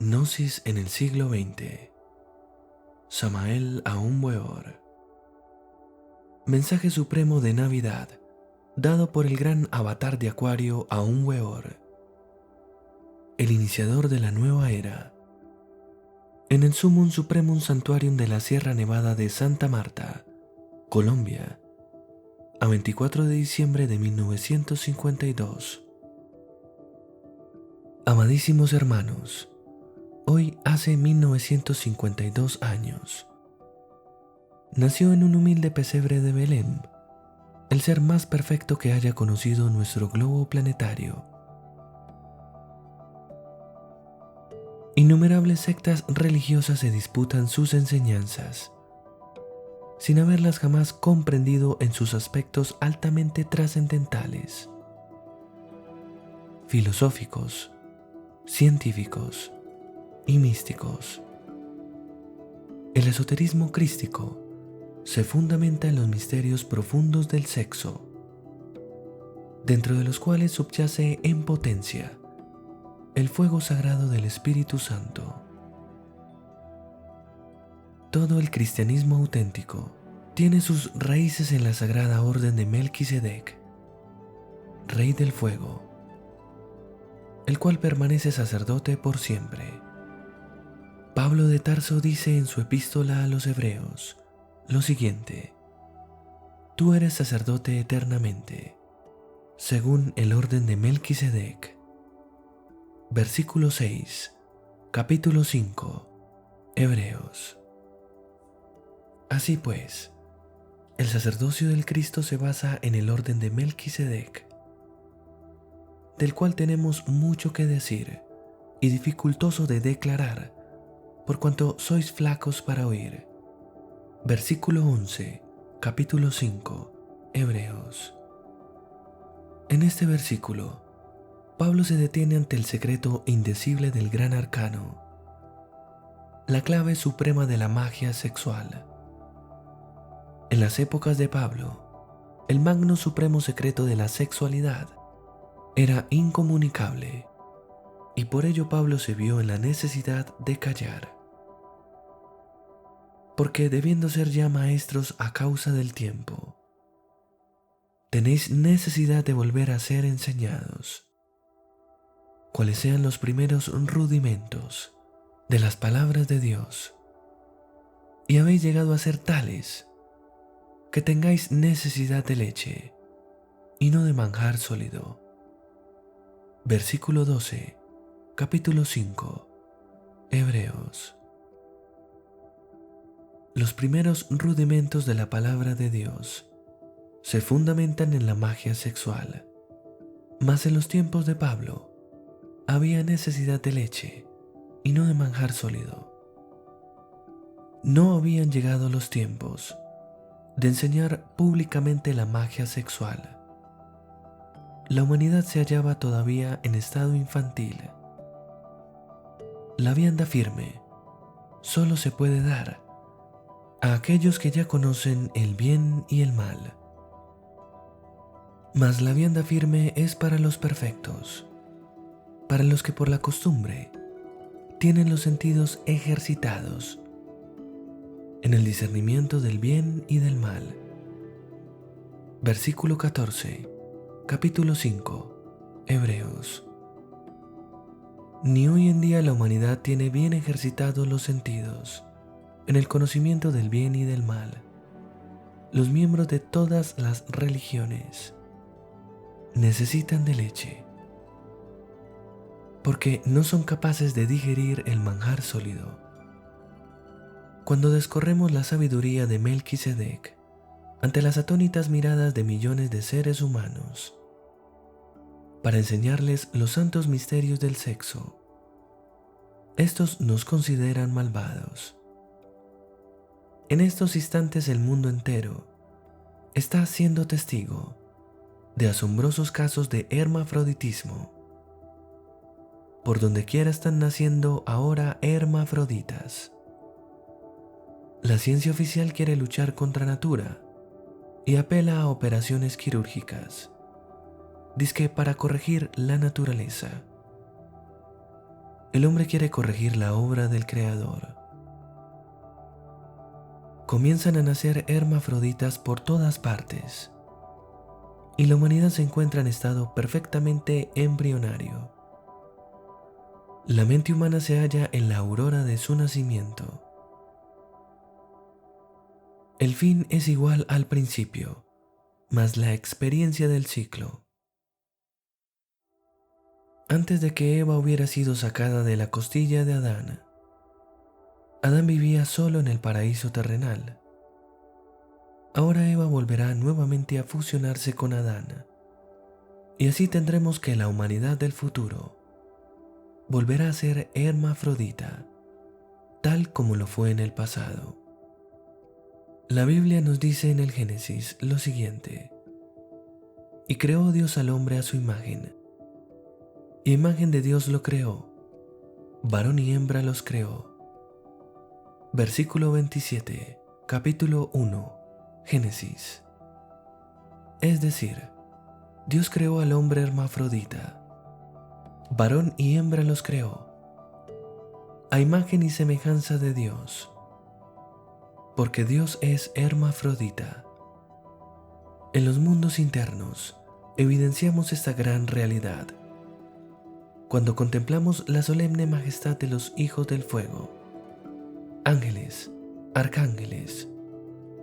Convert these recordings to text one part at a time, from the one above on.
Gnosis en el siglo XX. Samael Aun Weor. Mensaje supremo de Navidad, dado por el gran avatar de Acuario Aun Weor, el iniciador de la nueva era, en el Sumum Supremum Santuarium de la Sierra Nevada de Santa Marta, Colombia, a 24 de diciembre de 1952. Amadísimos hermanos, hoy hace 1952 años, nació en un humilde pesebre de Belén el ser más perfecto que haya conocido nuestro globo planetario. Innumerables sectas religiosas se disputan sus enseñanzas, sin haberlas jamás comprendido en sus aspectos altamente trascendentales, filosóficos, científicos y místicos. El esoterismo crístico se fundamenta en los misterios profundos del sexo, dentro de los cuales subyace en potencia el fuego sagrado del Espíritu Santo. Todo el cristianismo auténtico tiene sus raíces en la sagrada orden de Melquisedec, Rey del Fuego, el cual permanece sacerdote por siempre. Pablo de Tarso dice en su epístola a los Hebreos lo siguiente: tú eres sacerdote eternamente, según el orden de Melquisedec. Versículo 6, capítulo 5, Hebreos. Así pues, el sacerdocio del Cristo se basa en el orden de Melquisedec, del cual tenemos mucho que decir y dificultoso de declarar, por cuanto sois flacos para oír. Versículo 11, capítulo 5, Hebreos. En este versículo, Pablo se detiene ante el secreto indecible del gran arcano, la clave suprema de la magia sexual. En las épocas de Pablo, el magno supremo secreto de la sexualidad era incomunicable, y por ello Pablo se vio en la necesidad de callar. Porque debiendo ser ya maestros a causa del tiempo, tenéis necesidad de volver a ser enseñados, cuáles sean los primeros rudimentos de las palabras de Dios, y habéis llegado a ser tales que tengáis necesidad de leche y no de manjar sólido. Versículo 12, capítulo 5, Hebreos. Los primeros rudimentos de la palabra de Dios se fundamentan en la magia sexual, mas en los tiempos de Pablo había necesidad de leche y no de manjar sólido. No habían llegado los tiempos de enseñar públicamente la magia sexual. La humanidad se hallaba todavía en estado infantil. La vianda firme solo se puede dar a aquellos que ya conocen el bien y el mal. Mas la vianda firme es para los perfectos, para los que por la costumbre tienen los sentidos ejercitados en el discernimiento del bien y del mal. Versículo 14, capítulo 5, Hebreos. Ni hoy en día la humanidad tiene bien ejercitados los sentidos en el conocimiento del bien y del mal. Los miembros de todas las religiones necesitan de leche, porque no son capaces de digerir el manjar sólido. Cuando descorremos la sabiduría de Melquisedec ante las atónitas miradas de millones de seres humanos, para enseñarles los santos misterios del sexo, estos nos consideran malvados. En estos instantes el mundo entero está siendo testigo de asombrosos casos de hermafroditismo. Por donde quiera están naciendo ahora hermafroditas. La ciencia oficial quiere luchar contra natura y apela a operaciones quirúrgicas, dizque para corregir la naturaleza. el hombre quiere corregir la obra del Creador. Comienzan a nacer hermafroditas por todas partes, y la humanidad se encuentra en estado perfectamente embrionario. La mente humana se halla en la aurora de su nacimiento. El fin es igual al principio, más la experiencia del ciclo. Antes de que Eva hubiera sido sacada de la costilla de Adán, Adán vivía solo en el paraíso terrenal. Ahora Eva volverá nuevamente a fusionarse con Adán, y así tendremos que la humanidad del futuro volverá a ser hermafrodita, tal como lo fue en el pasado. La Biblia nos dice en el Génesis lo siguiente: y creó Dios al hombre a su imagen, y imagen de Dios lo creó, varón y hembra los creó. Versículo 27, capítulo 1, Génesis. Es decir, Dios creó al hombre hermafrodita, varón y hembra los creó, a imagen y semejanza de Dios, porque Dios es hermafrodita. En los mundos internos evidenciamos esta gran realidad cuando contemplamos la solemne majestad de los hijos del fuego, ángeles, arcángeles,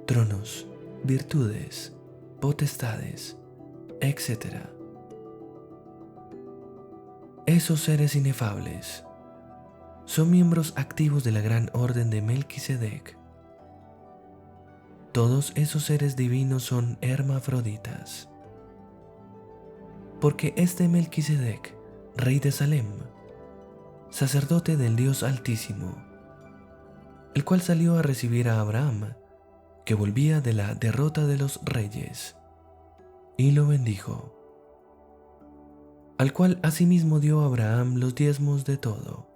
tronos, virtudes, potestades, etc. Esos seres inefables son miembros activos de la gran orden de Melquisedec. Todos esos seres divinos son hermafroditas, porque este Melquisedec, rey de Salem, sacerdote del Dios Altísimo, el cual salió a recibir a Abraham, que volvía de la derrota de los reyes, y lo bendijo, al cual asimismo dio a Abraham los diezmos de todo.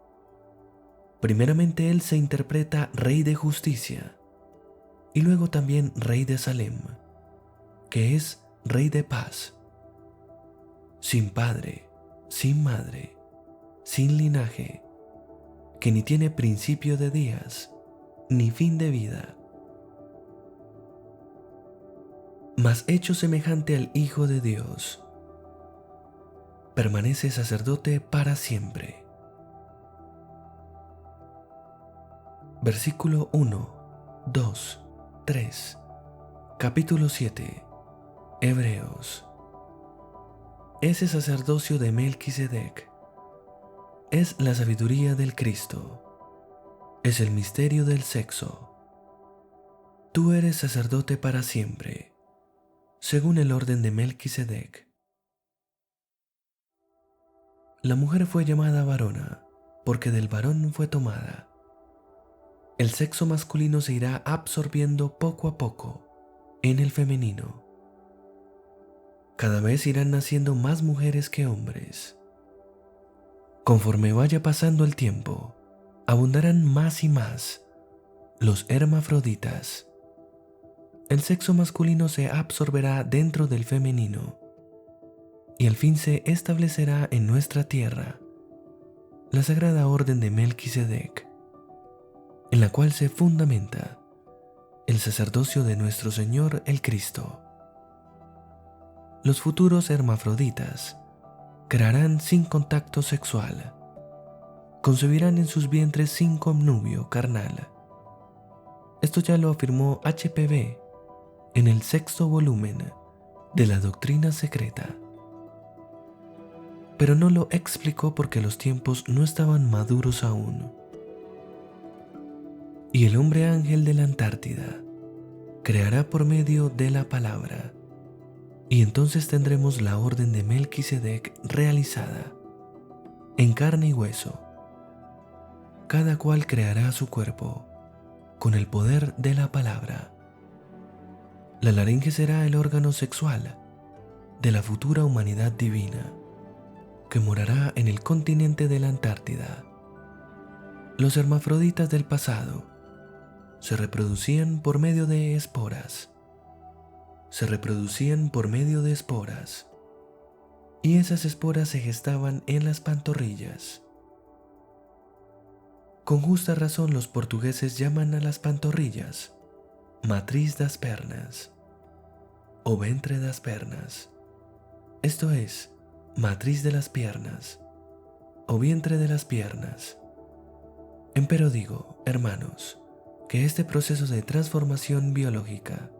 Primeramente él se interpreta rey de justicia, y luego también rey de Salem, que es rey de paz, sin padre, sin madre, sin linaje, que ni tiene principio de días, ni fin de vida, mas hecho semejante al Hijo de Dios, permanece sacerdote para siempre. Versículo 1, 2, 3, capítulo 7, Hebreos. Ese sacerdocio de Melquisedec es la sabiduría del Cristo, es el misterio del sexo. Tú eres sacerdote para siempre, según el orden de Melquisedec. La mujer fue llamada varona, porque del varón fue tomada. El sexo masculino se irá absorbiendo poco a poco en el femenino. Cada vez irán naciendo más mujeres que hombres. Conforme vaya pasando el tiempo, abundarán más y más los hermafroditas. El sexo masculino se absorberá dentro del femenino y al fin se establecerá en nuestra tierra la sagrada orden de Melquisedec, en la cual se fundamenta el sacerdocio de nuestro Señor el Cristo. Los futuros hermafroditas crearán sin contacto sexual, concebirán en sus vientres sin connubio carnal. Esto ya lo afirmó HPB en el 6º volumen de la Doctrina Secreta, pero no lo explicó porque los tiempos no estaban maduros aún. Y el hombre ángel de la Antártida creará por medio de la palabra, y entonces tendremos la orden de Melquisedec realizada en carne y hueso. Cada cual creará su cuerpo con el poder de la palabra. La laringe será el órgano sexual de la futura humanidad divina que morará en el continente de la Antártida. Los hermafroditas del pasado se reproducían por medio de esporas. Y esas esporas se gestaban en las pantorrillas. Con justa razón los portugueses llaman a las pantorrillas matriz das pernas o ventre das pernas, esto es, matriz de las piernas o vientre de las piernas. Empero digo, hermanos, que este proceso de transformación biológica,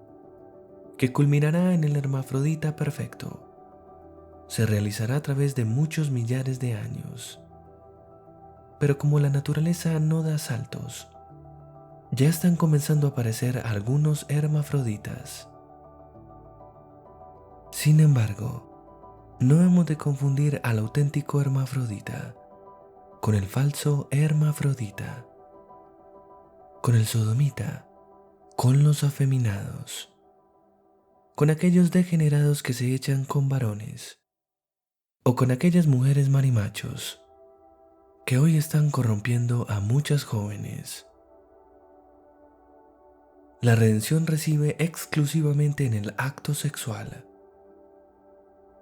que culminará en el hermafrodita perfecto, se realizará a través de muchos millares de años. Pero como la naturaleza no da saltos, ya están comenzando a aparecer algunos hermafroditas. Sin embargo, no hemos de confundir al auténtico hermafrodita con el falso hermafrodita, con el sodomita, con los afeminados, con aquellos degenerados que se echan con varones, o con aquellas mujeres marimachos que hoy están corrompiendo a muchas jóvenes. La redención reside exclusivamente en el acto sexual.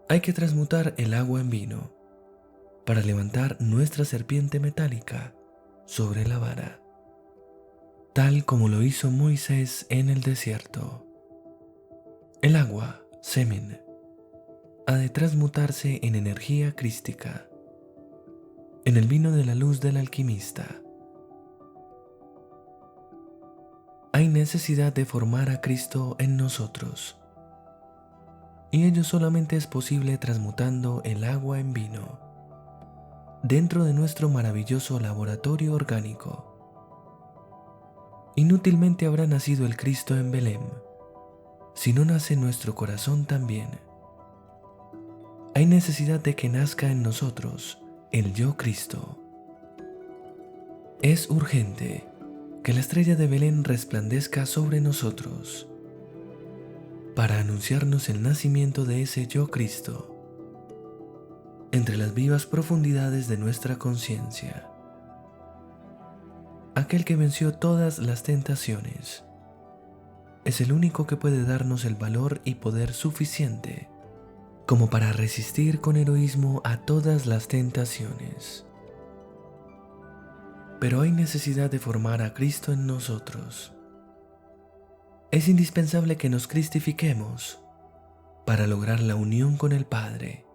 Hay que transmutar el agua en vino para levantar nuestra serpiente metálica sobre la vara, tal como lo hizo Moisés en el desierto. El agua, semen, ha de transmutarse en energía crística, en el vino de la luz del alquimista. Hay necesidad de formar a Cristo en nosotros, y ello solamente es posible transmutando el agua en vino dentro de nuestro maravilloso laboratorio orgánico. Inútilmente habrá nacido el Cristo en Belén si no nace en nuestro corazón también. Hay necesidad de que nazca en nosotros el yo Cristo. Es urgente que la estrella de Belén resplandezca sobre nosotros para anunciarnos el nacimiento de ese yo Cristo entre las vivas profundidades de nuestra conciencia. Aquel que venció todas las tentaciones es el único que puede darnos el valor y poder suficiente como para resistir con heroísmo a todas las tentaciones. Pero hay necesidad de formar a Cristo en nosotros. Es indispensable que nos cristifiquemos para lograr la unión con el Padre.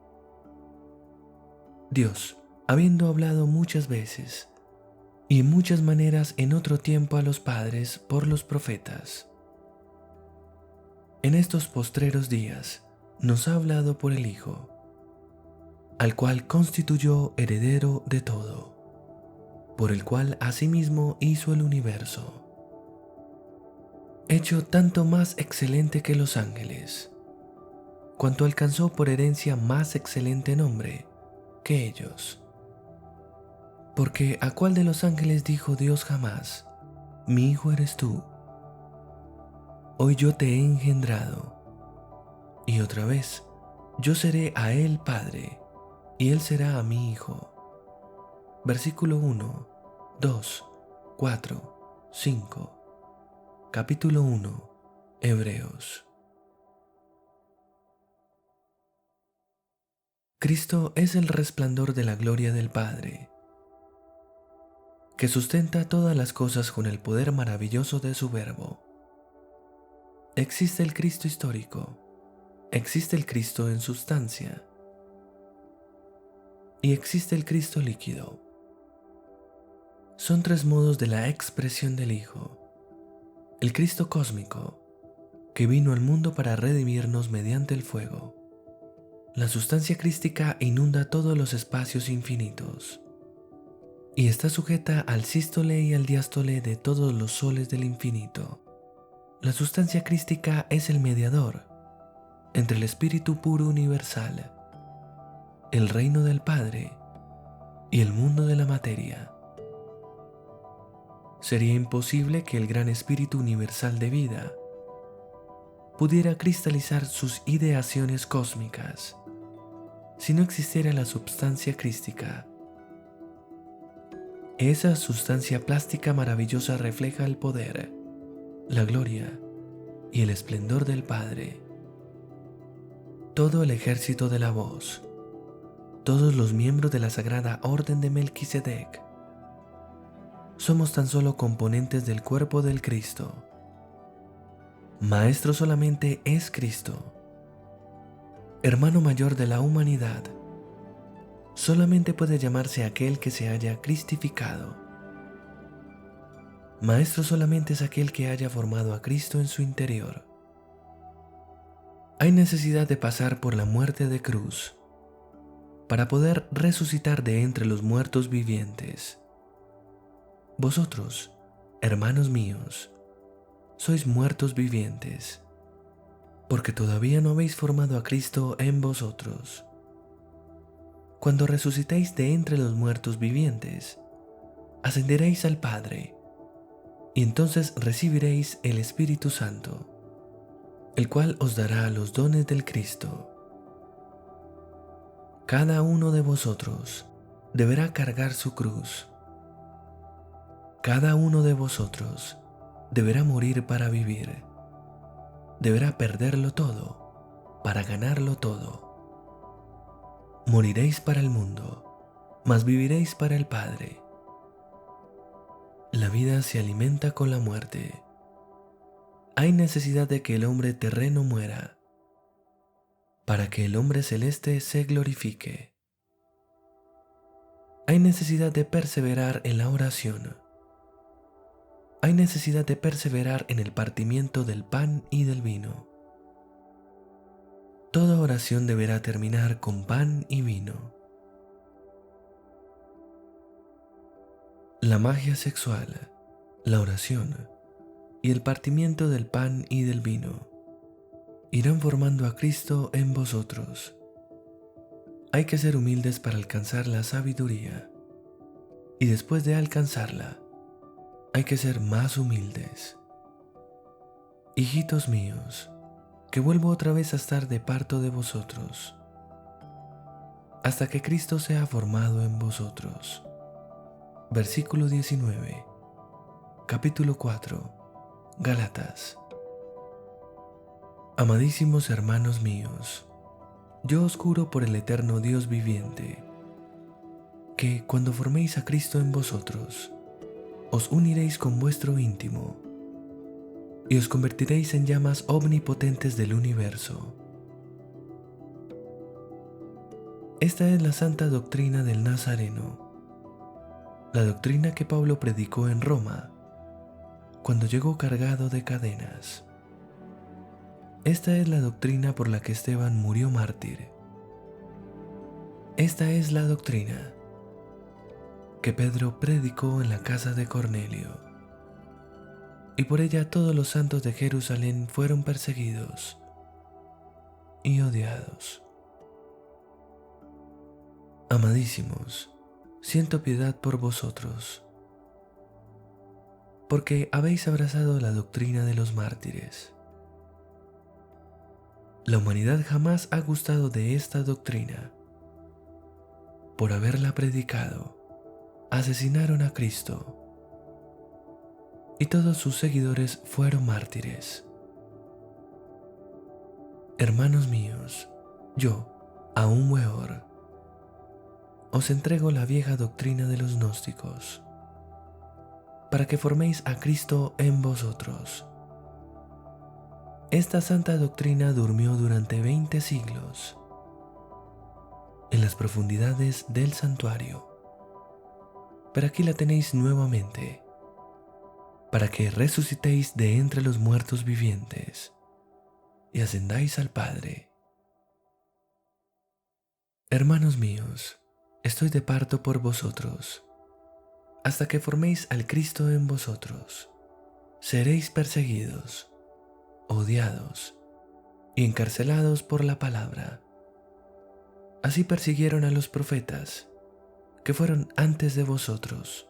Dios, habiendo hablado muchas veces y en muchas maneras en otro tiempo a los padres por los profetas, en estos postreros días nos ha hablado por el Hijo, al cual constituyó heredero de todo, por el cual asimismo hizo el universo, hecho tanto más excelente que los ángeles, cuanto alcanzó por herencia más excelente nombre que ellos. Porque ¿a cuál de los ángeles dijo Dios jamás, mi hijo eres tú? Hoy yo te he engendrado. Y otra vez, yo seré a él padre, y él será a mi hijo. Versículo 1, 2, 4, 5. Capítulo 1, Hebreos. Cristo es el resplandor de la gloria del Padre, que sustenta todas las cosas con el poder maravilloso de su Verbo. Existe el Cristo histórico, existe el Cristo en sustancia, y existe el Cristo líquido. Son tres modos de la expresión del Hijo. El Cristo cósmico, que vino al mundo para redimirnos mediante el fuego. La sustancia crística inunda todos los espacios infinitos y está sujeta al sístole y al diástole de todos los soles del infinito. La sustancia crística es el mediador entre el Espíritu puro universal, el reino del Padre y el mundo de la materia. Sería imposible que el gran Espíritu universal de vida pudiera cristalizar sus ideaciones cósmicas si no existiera la substancia crística. Esa sustancia plástica maravillosa refleja el poder, la gloria y el esplendor del Padre. Todo el ejército de la voz, todos los miembros de la sagrada orden de Melquisedec, somos tan solo componentes del cuerpo del Cristo. Maestro solamente es Cristo. Hermano mayor de la humanidad, solamente puede llamarse aquel que se haya cristificado. Maestro solamente es aquel que haya formado a Cristo en su interior. Hay necesidad de pasar por la muerte de cruz para poder resucitar de entre los muertos vivientes. Vosotros, hermanos míos, sois muertos vivientes, porque todavía no habéis formado a Cristo en vosotros. Cuando resucitéis de entre los muertos vivientes, ascenderéis al Padre, y entonces recibiréis el Espíritu Santo, el cual os dará los dones del Cristo. Cada uno de vosotros deberá cargar su cruz. Cada uno de vosotros deberá morir para vivir. Deberá perderlo todo para ganarlo todo. Moriréis para el mundo, mas viviréis para el Padre. La vida se alimenta con la muerte. Hay necesidad de que el hombre terreno muera, para que el hombre celeste se glorifique. Hay necesidad de perseverar en la oración. Hay necesidad de perseverar en el partimiento del pan y del vino. Toda oración deberá terminar con pan y vino. La magia sexual, la oración y el partimiento del pan y del vino irán formando a Cristo en vosotros. Hay que ser humildes para alcanzar la sabiduría, y después de alcanzarla, hay que ser más humildes. Hijitos míos, que vuelvo otra vez a estar de parto de vosotros, hasta que Cristo sea formado en vosotros. Versículo 19, capítulo 4, Gálatas. Amadísimos hermanos míos, yo os juro por el eterno Dios viviente, que cuando forméis a Cristo en vosotros, os uniréis con vuestro íntimo y os convertiréis en llamas omnipotentes del universo. Esta es la santa doctrina del Nazareno, la doctrina que Pablo predicó en Roma cuando llegó cargado de cadenas. Esta es la doctrina por la que Esteban murió mártir. Esta es la doctrina que Pedro predicó en la casa de Cornelio, y por ella todos los santos de Jerusalén fueron perseguidos y odiados. Amadísimos, siento piedad por vosotros, porque habéis abrazado la doctrina de los mártires. La humanidad jamás ha gustado de esta doctrina. Por haberla predicado, asesinaron a Cristo, y todos sus seguidores fueron mártires. Hermanos míos, yo, aún peor, os entrego la vieja doctrina de los gnósticos, para que forméis a Cristo en vosotros. Esta santa doctrina durmió durante 20 siglos en las profundidades del santuario, pero aquí la tenéis nuevamente, para que resucitéis de entre los muertos vivientes y ascendáis al Padre. Hermanos míos, estoy de parto por vosotros, hasta que forméis al Cristo en vosotros. Seréis perseguidos, odiados y encarcelados por la palabra. Así persiguieron a los profetas que fueron antes de vosotros.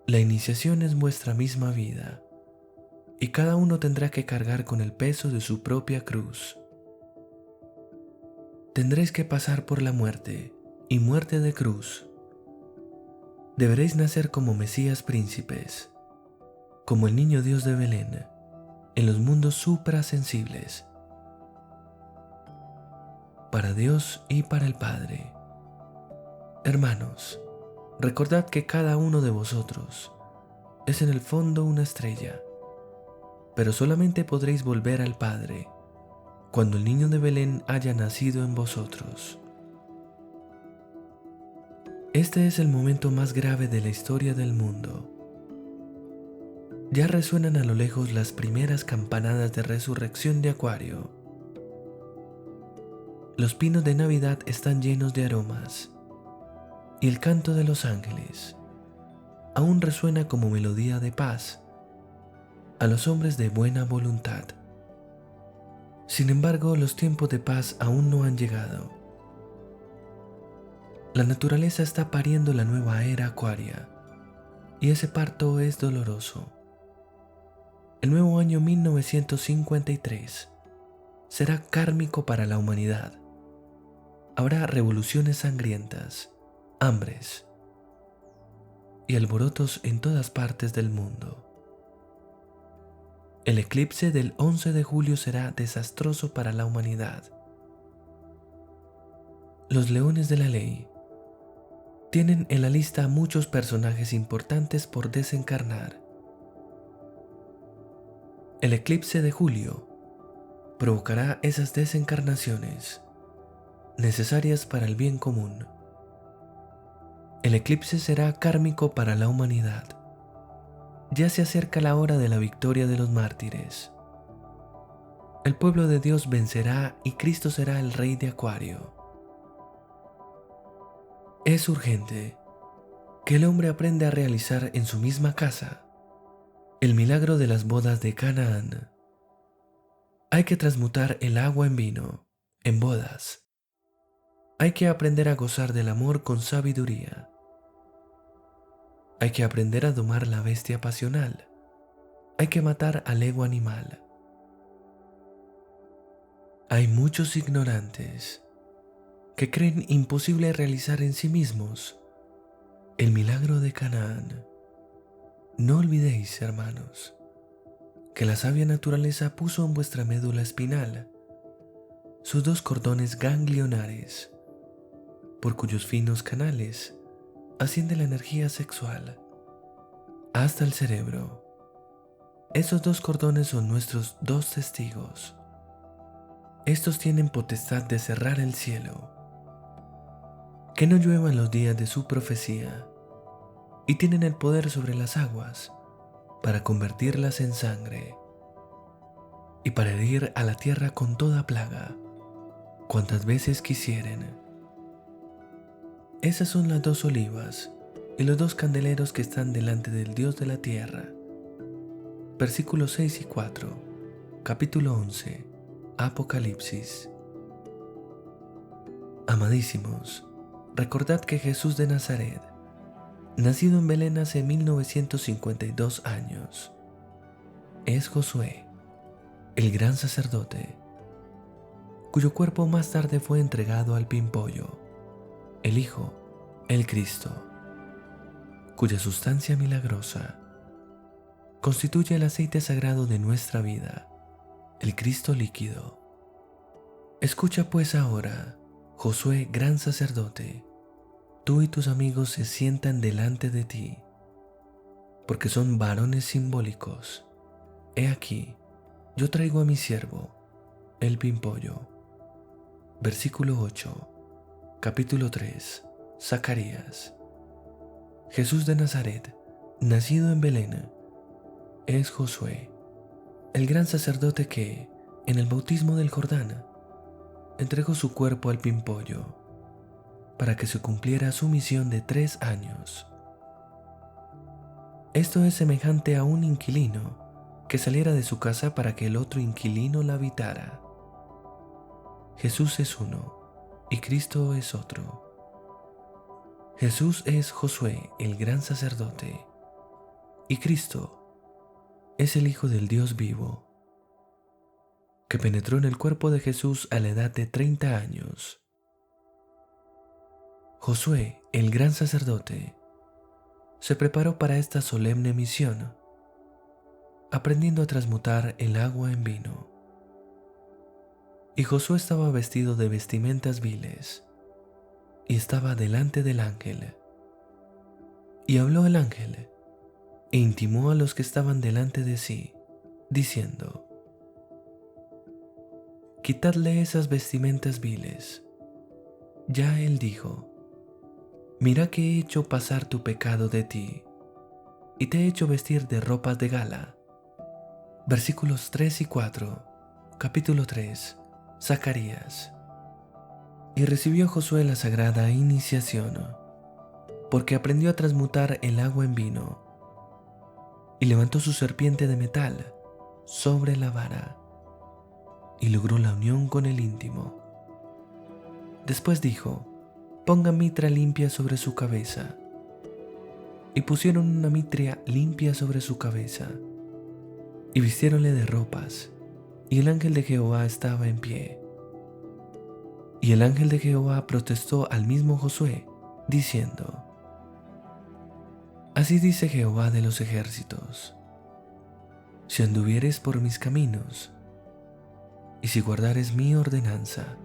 La iniciación es vuestra misma vida, y cada uno tendrá que cargar con el peso de su propia cruz. Tendréis que pasar por la muerte, y muerte de cruz. Deberéis nacer como Mesías príncipes, como el niño Dios de Belén, en los mundos suprasensibles, para Dios y para el Padre. Hermanos, recordad que cada uno de vosotros es en el fondo una estrella, pero solamente podréis volver al Padre cuando el niño de Belén haya nacido en vosotros. Este es el momento más grave de la historia del mundo. Ya resuenan a lo lejos las primeras campanadas de resurrección de Acuario. Los pinos de Navidad están llenos de aromas, y el canto de los ángeles aún resuena como melodía de paz a los hombres de buena voluntad. Sin embargo, los tiempos de paz aún no han llegado. La naturaleza está pariendo la nueva era acuaria, y ese parto es doloroso. El nuevo año 1953 será kármico para la humanidad. Habrá revoluciones sangrientas, hambres y alborotos en todas partes del mundo. El eclipse del 11 de julio será desastroso para la humanidad. Los leones de la ley tienen en la lista a muchos personajes importantes por desencarnar. El eclipse de julio provocará esas desencarnaciones necesarias para el bien común. El eclipse será kármico para la humanidad. Ya se acerca la hora de la victoria de los mártires. El pueblo de Dios vencerá y Cristo será el Rey de Acuario. Es urgente que el hombre aprenda a realizar en su misma casa el milagro de las bodas de Canaán. Hay que transmutar el agua en vino, en bodas. Hay que aprender a gozar del amor con sabiduría. Hay que aprender a domar la bestia pasional. Hay que matar al ego animal. Hay muchos ignorantes que creen imposible realizar en sí mismos el milagro de Canaán. No olvidéis, hermanos, que la sabia naturaleza puso en vuestra médula espinal sus dos cordones ganglionares, por cuyos finos canales asciende la energía sexual hasta el cerebro. Esos dos cordones son nuestros dos testigos. Estos tienen potestad de cerrar el cielo, que no llueva en los días de su profecía, y tienen el poder sobre las aguas para convertirlas en sangre y para herir a la tierra con toda plaga, cuantas veces quisieren. Esas son las dos olivas y los dos candeleros que están delante del Dios de la tierra. Versículos 6 y 4, capítulo 11, Apocalipsis. Amadísimos, recordad que Jesús de Nazaret, nacido en Belén hace 1952 años, es Josué, el gran sacerdote, cuyo cuerpo más tarde fue entregado al pimpollo, el Hijo, el Cristo, cuya sustancia milagrosa constituye el aceite sagrado de nuestra vida, el Cristo líquido. Escucha pues ahora, Josué, gran sacerdote, tú y tus amigos se sientan delante de ti, porque son varones simbólicos. He aquí, yo traigo a mi siervo, el pimpollo. Versículo 8, capítulo 3, Zacarías. Jesús de Nazaret, nacido en Belén, es Josué, el gran sacerdote que, en el bautismo del Jordán, entregó su cuerpo al pimpollo para que se cumpliera su misión de 3 años. Esto es semejante a un inquilino que saliera de su casa para que el otro inquilino la habitara. Jesús es uno y Cristo es otro. Jesús es Josué, el gran sacerdote, y Cristo es el Hijo del Dios vivo, que penetró en el cuerpo de Jesús a la edad de 30 años. Josué, el gran sacerdote, se preparó para esta solemne misión, aprendiendo a transmutar el agua en vino. Y Josué estaba vestido de vestimentas viles, y estaba delante del ángel. Y habló el ángel, e intimó a los que estaban delante de sí, diciendo: Quitadle esas vestimentas viles. Ya él dijo: Mira que he hecho pasar tu pecado de ti, y te he hecho vestir de ropas de gala. Versículos 3 y 4, capítulo 3, Zacarías. Y recibió Josué la sagrada iniciación, porque aprendió a transmutar el agua en vino, y levantó su serpiente de metal sobre la vara, y logró la unión con el íntimo. Después dijo: Pongan mitra limpia sobre su cabeza. Y pusieron una mitra limpia sobre su cabeza, y vistiéronle de ropas, y el ángel de Jehová estaba en pie. Y el ángel de Jehová protestó al mismo Josué, diciendo: Así dice Jehová de los ejércitos: Si anduvieres por mis caminos, y si guardares mi ordenanza,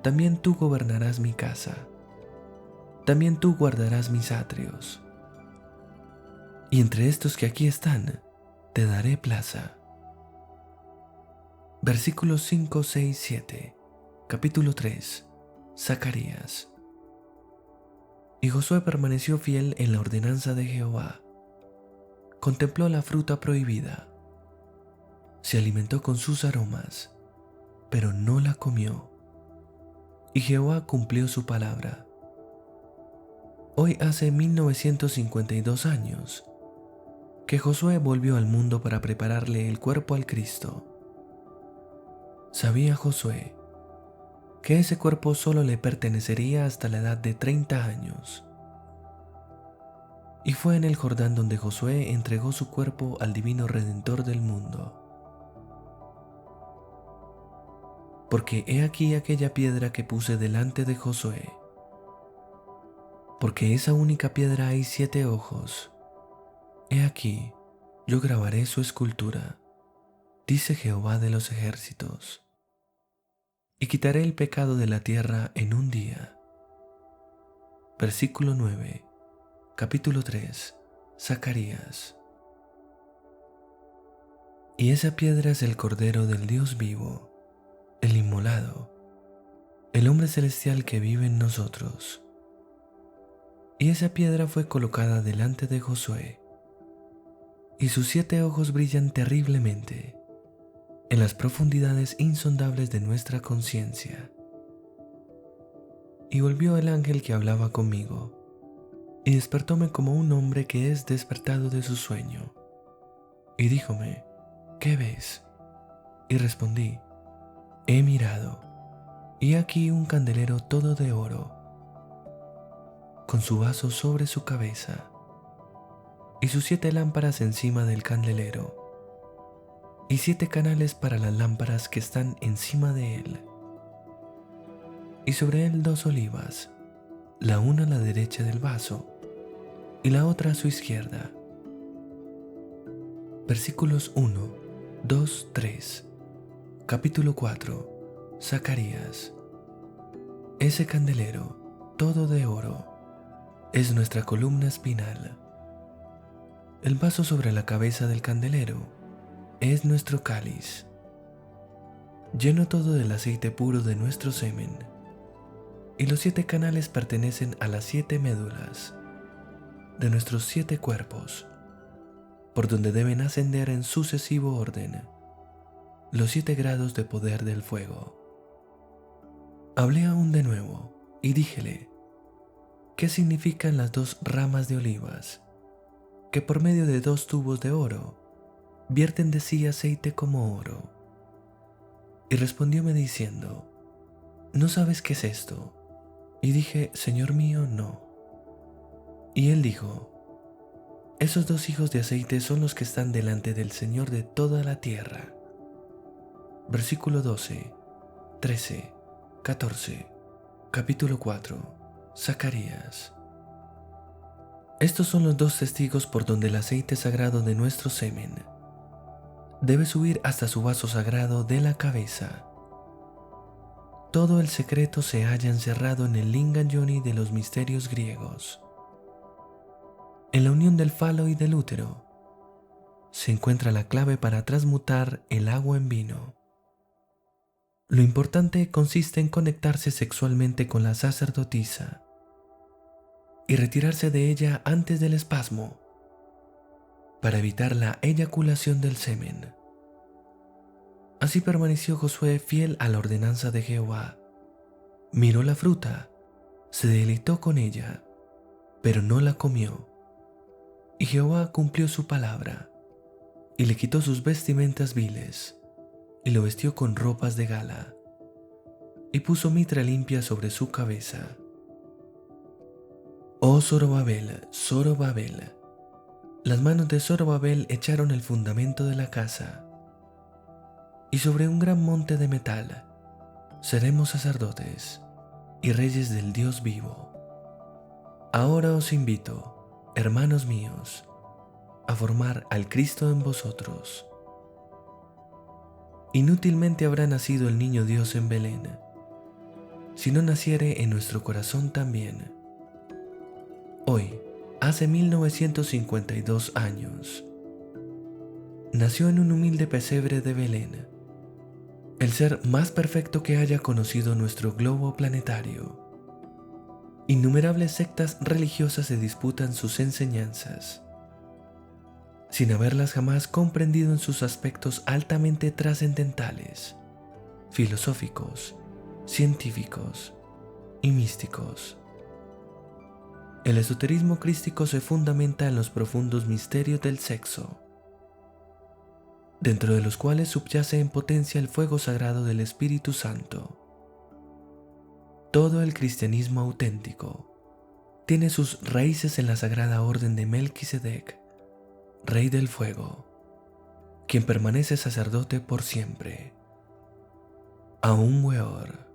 también tú gobernarás mi casa, también tú guardarás mis atrios. Y entre estos que aquí están, te daré plaza. Versículos 5, 6, 7, capítulo 3, Zacarías. Y Josué permaneció fiel en la ordenanza de Jehová. Contempló la fruta prohibida. Se alimentó con sus aromas, pero no la comió. Y Jehová cumplió su palabra. Hoy hace 1952 años que Josué volvió al mundo para prepararle el cuerpo al Cristo. Sabía Josué que ese cuerpo solo le pertenecería hasta la edad de 30 años. Y fue en el Jordán donde Josué entregó su cuerpo al divino Redentor del mundo. Porque he aquí aquella piedra que puse delante de Josué. Porque esa única piedra hay 7 ojos. He aquí, yo grabaré su escultura, dice Jehová de los ejércitos. Y quitaré el pecado de la tierra en un día. Versículo 9, capítulo 3, Zacarías. Y esa piedra es el Cordero del Dios vivo, el inmolado, el hombre celestial que vive en nosotros. Y esa piedra fue colocada delante de Josué, y sus 7 ojos brillan terriblemente en las profundidades insondables de nuestra conciencia. Y volvió el ángel que hablaba conmigo, y despertóme como un hombre que es despertado de su sueño. Y díjome: ¿Qué ves? Y respondí: He mirado, y aquí un candelero todo de oro, con su vaso sobre su cabeza, y sus 7 lámparas encima del candelero, y 7 canales para las lámparas que están encima de él, y sobre él 2 olivas, la una a la derecha del vaso, y la otra a su izquierda. Versículos 1, 2, 3, capítulo 4, Zacarías. Ese candelero, todo de oro, es nuestra columna espinal. El vaso sobre la cabeza del candelero es nuestro cáliz, lleno todo del aceite puro de nuestro semen, y los 7 canales pertenecen a las 7 médulas de nuestros 7 cuerpos, por donde deben ascender en sucesivo orden los 7 grados de poder del fuego. Hablé aún de nuevo y díjele: ¿Qué significan las 2 ramas de olivas que por medio de 2 tubos de oro vierten de sí aceite como oro? Y respondióme diciendo: ¿No sabes qué es esto? Y dije: Señor mío, no. Y él dijo: Esos 2 hijos de aceite son los que están delante del Señor de toda la tierra. Versículo 12, 13, 14, capítulo 4, Zacarías. Estos son los 2 testigos por donde el aceite sagrado de nuestro semen debe subir hasta su vaso sagrado de la cabeza. Todo el secreto se halla encerrado en el Lingam Yoni de los misterios griegos. En la unión del falo y del útero se encuentra la clave para transmutar el agua en vino. Lo importante consiste en conectarse sexualmente con la sacerdotisa y retirarse de ella antes del espasmo para evitar la eyaculación del semen. Así permaneció Josué fiel a la ordenanza de Jehová. Miró la fruta, se deleitó con ella, pero no la comió. Y Jehová cumplió su palabra, y le quitó sus vestimentas viles, y lo vistió con ropas de gala, y puso mitra limpia sobre su cabeza. Oh Zorobabel, Zorobabel, las manos de Zorobabel echaron el fundamento de la casa, y sobre un gran monte de metal seremos sacerdotes y reyes del Dios vivo. Ahora os invito, hermanos míos, a formar al Cristo en vosotros. Inútilmente habrá nacido el niño Dios en Belén, si no naciere en nuestro corazón también. Hoy, hace 1952 años, nació en un humilde pesebre de Belén, el ser más perfecto que haya conocido nuestro globo planetario. Innumerables sectas religiosas se disputan sus enseñanzas, sin haberlas jamás comprendido en sus aspectos altamente trascendentales, filosóficos, científicos y místicos. El esoterismo crístico se fundamenta en los profundos misterios del sexo, dentro de los cuales subyace en potencia el fuego sagrado del Espíritu Santo. Todo el cristianismo auténtico tiene sus raíces en la sagrada orden de Melquisedec, Rey del Fuego, quien permanece sacerdote por siempre. Aún Weor.